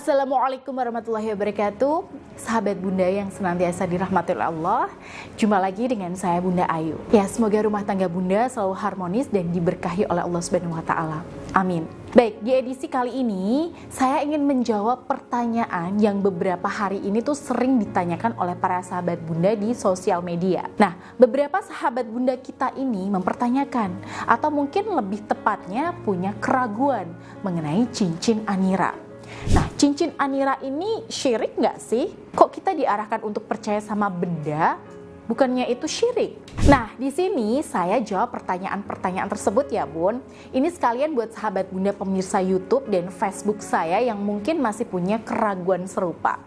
Assalamualaikum warahmatullahi wabarakatuh. Sahabat Bunda yang senantiasa dirahmati oleh Allah, jumpa lagi dengan saya Bunda Ayu. Ya, semoga rumah tangga Bunda selalu harmonis dan diberkahi oleh Allah Subhanahu wa taala. Amin. Baik, di edisi kali ini saya ingin menjawab pertanyaan yang beberapa hari ini tuh sering ditanyakan oleh para sahabat Bunda di sosial media. Nah, beberapa sahabat Bunda kita ini mempertanyakan atau mungkin lebih tepatnya punya keraguan mengenai cincin Anira. Nah, cincin Anira ini syirik nggak sih? Kok kita diarahkan untuk percaya sama benda, bukannya itu syirik? Nah, di sini saya jawab pertanyaan-pertanyaan tersebut ya Bun. Ini sekalian buat sahabat Bunda pemirsa YouTube dan Facebook saya yang mungkin masih punya keraguan serupa.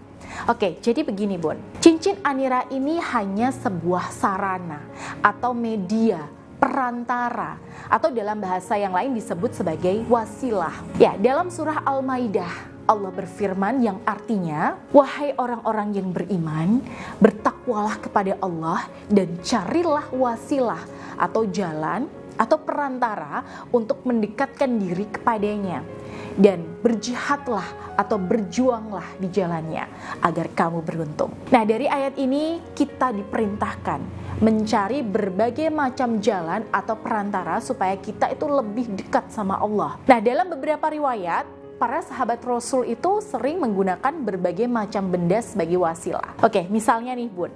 Oke, jadi begini Bun. Cincin Anira ini hanya sebuah sarana atau media, perantara, atau dalam bahasa yang lain disebut sebagai wasilah. Ya, dalam surah Al-Maidah Allah berfirman yang artinya, wahai orang-orang yang beriman, bertakwalah kepada Allah dan carilah wasilah atau jalan atau perantara untuk mendekatkan diri kepadanya. Dan berjihadlah atau berjuanglah di jalannya agar kamu beruntung. Nah, dari ayat ini kita diperintahkan mencari berbagai macam jalan atau perantara supaya kita itu lebih dekat sama Allah. Nah, dalam beberapa riwayat, para sahabat Rasul itu sering menggunakan berbagai macam benda sebagai wasilah. Oke, misalnya nih Bun,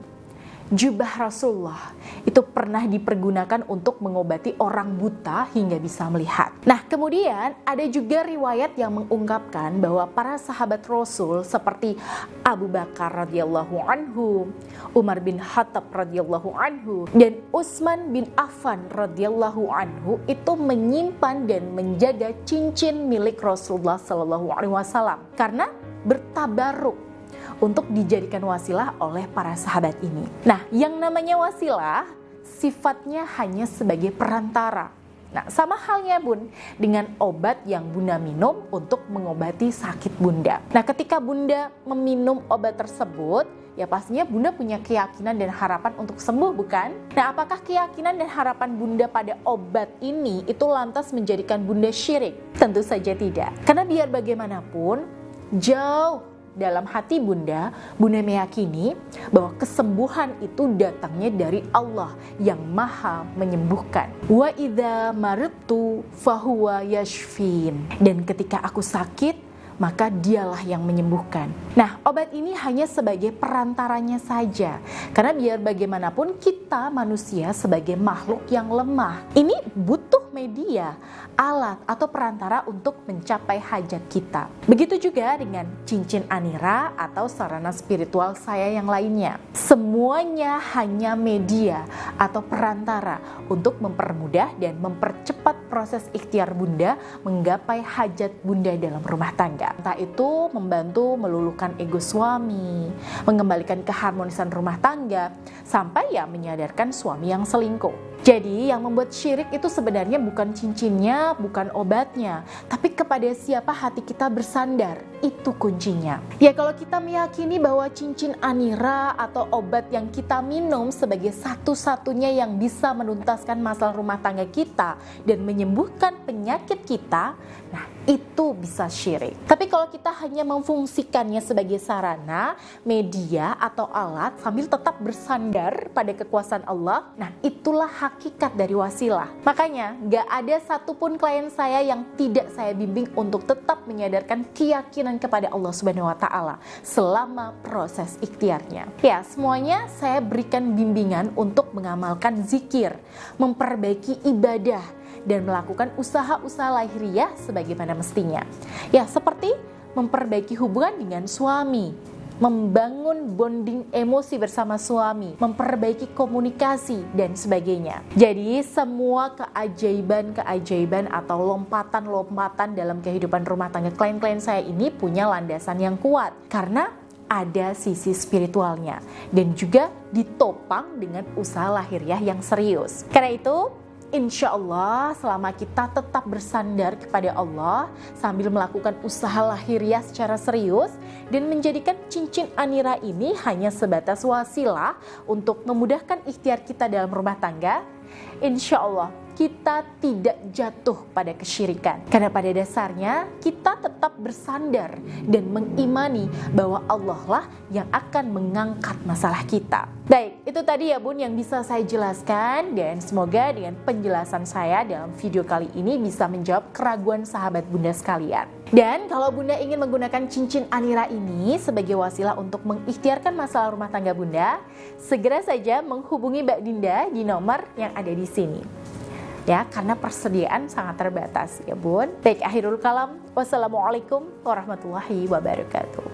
jubah Rasulullah itu pernah dipergunakan untuk mengobati orang buta hingga bisa melihat. Nah, kemudian ada juga riwayat yang mengungkapkan bahwa para sahabat Rasul seperti Abu Bakar radhiyallahu anhu, Umar bin Khattab radhiyallahu anhu, dan Utsman bin Affan radhiyallahu anhu itu menyimpan dan menjaga cincin milik Rasulullah sallallahu alaihi wasallam karena bertabaruk untuk dijadikan wasilah oleh para sahabat ini. Nah, yang namanya wasilah sifatnya hanya sebagai perantara. Nah, sama halnya Bun dengan obat yang Bunda minum untuk mengobati sakit Bunda. Nah, ketika Bunda meminum obat tersebut, ya pastinya Bunda punya keyakinan dan harapan untuk sembuh, bukan? Nah, apakah keyakinan dan harapan Bunda pada obat ini itu lantas menjadikan Bunda syirik? Tentu saja tidak. Karena biar bagaimanapun, jauh dalam hati Bunda meyakini bahwa kesembuhan itu datangnya dari Allah yang Maha menyembuhkan. Wa idza maridtu fahuwa yashfin. Dan ketika aku sakit, maka dialah yang menyembuhkan. Nah, obat ini hanya sebagai perantaranya saja. Karena biar bagaimanapun kita manusia sebagai makhluk yang lemah. Ini butuh media, alat atau perantara untuk mencapai hajat kita. Begitu juga dengan cincin Anira atau sarana spiritual saya yang lainnya. Semuanya hanya media atau perantara untuk mempermudah dan mempercepat proses ikhtiar Bunda menggapai hajat Bunda dalam rumah tangga. Entah itu membantu meluluhkan ego suami, mengembalikan keharmonisan rumah tangga, sampai ya menyadarkan suami yang selingkuh. Jadi yang membuat syirik itu sebenarnya bukan cincinnya, bukan obatnya, tapi kepada siapa hati kita bersandar, itu kuncinya. Ya, kalau kita meyakini bahwa cincin Anira atau obat yang kita minum sebagai satu-satunya yang bisa menuntaskan masalah rumah tangga kita dan menyembuhkan penyakit kita, nah itu bisa syirik. Tapi kalau kita hanya memfungsikannya sebagai sarana, media atau alat sambil tetap bersandar pada kekuasaan Allah, nah itulah hakikat dari wasilah. Makanya gak ada satupun klien saya yang tidak saya bimbing untuk tetap menyadarkan keyakinan kepada Allah Subhanahu wa taala selama proses ikhtiarnya. Ya, semuanya saya berikan bimbingan untuk mengamalkan zikir, memperbaiki ibadah, dan melakukan usaha-usaha lahiriah sebagaimana mestinya. Ya, seperti memperbaiki hubungan dengan suami, membangun bonding emosi bersama suami, memperbaiki komunikasi, dan sebagainya. Jadi semua keajaiban-keajaiban atau lompatan-lompatan dalam kehidupan rumah tangga klien-klien saya ini punya landasan yang kuat. Karena ada sisi spiritualnya dan juga ditopang dengan usaha lahiriah yang serius. Karena itu, insya Allah selama kita tetap bersandar kepada Allah sambil melakukan usaha lahiriah secara serius dan menjadikan cincin Anira ini hanya sebatas wasilah untuk memudahkan ikhtiar kita dalam rumah tangga, insya Allah kita tidak jatuh pada kesyirikan. Karena pada dasarnya kita tetap bersandar dan mengimani bahwa Allah lah yang akan mengangkat masalah kita. Baik, itu tadi ya Bun yang bisa saya jelaskan, dan semoga dengan penjelasan saya dalam video kali ini bisa menjawab keraguan sahabat Bunda sekalian. Dan kalau Bunda ingin menggunakan cincin Anira ini sebagai wasilah untuk mengikhtiarkan masalah rumah tangga Bunda, segera saja menghubungi Mbak Dinda di nomor yang ada di sini. Ya, karena persediaan sangat terbatas ya Bun. Baik, akhirul kalam. Wassalamualaikum warahmatullahi wabarakatuh.